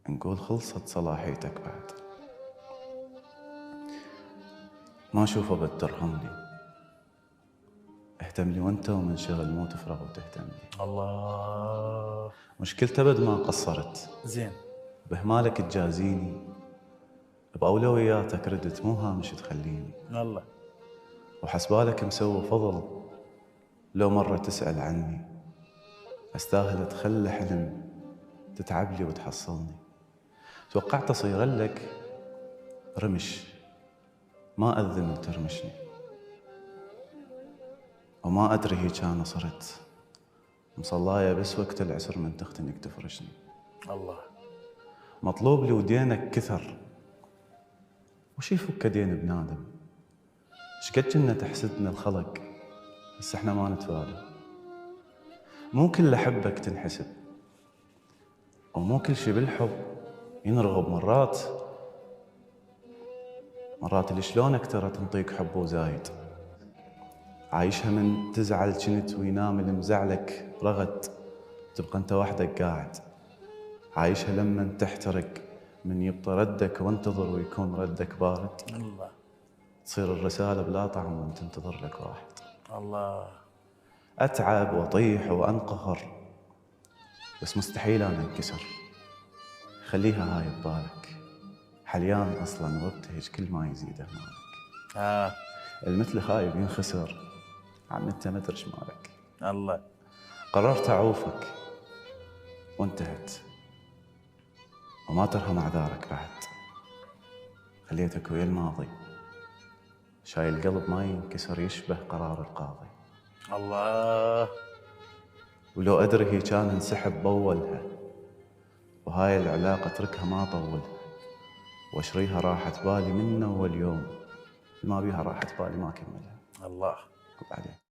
نقول خلصت صلاحيتك بعد. ما أشوفه بترهم لي، اهتم لي وانت ومنشغل مو تفرغ وتهتم لي. الله. مشكلته بد ما قصرت، زين. بهمالك تجازيني، بأولوياتك ردت مو هامش تخليني. الله. وحسبالك مسوي فضل لو مرة تسأل عني، أستاهل تخلي حلم تتعب لي وتحصلني. توقعت أصير لك رمش، ما أذن ترمشني، وما أدري هيج أنا صرت مصلايا بس وقت العسر من تختنك تفرشني. الله. مطلوب لي ودينك كثر، وش يفك دين بنادم؟ شقد كنا تحسدنا الخلق بس احنا ما نتفادى. مو كل حبك تنحسب، ومو كل شي بالحب ينرغب. مرات اللي شلونك ترى تنطيك حب وزايد، عايشها من تزعل كنت وينام المزعلك رغد، تبقى انت وحدك قاعد. عايشها لما تحترق من يبطى ردك وانتظر ويكون ردك بارد. الله. تصير الرسالة بلا طعم وانت تنتظر لك واحد. الله. أتعب وأطيح وأنقهر بس مستحيل أنا أنكسر. خليها هاي ببالك، حليان أصلاً وابتهج كل ما يزيد همالك. المثل خايب ينخسر، عم انت ما ادري مالك. الله. قررت أعوفك وانتهت، وما ترهم أعذارك بعد. خليتك ويا الماضي، شايل القلب ما ينكسر يشبه قرار القاضي. الله. ولو أدري هي كان انسحب بولها، وهاي العلاقة اتركها ما طولها، واشريها راحت بالي من أول يوم، ما بيها راحت بالي ما كملها. الله. وبعدين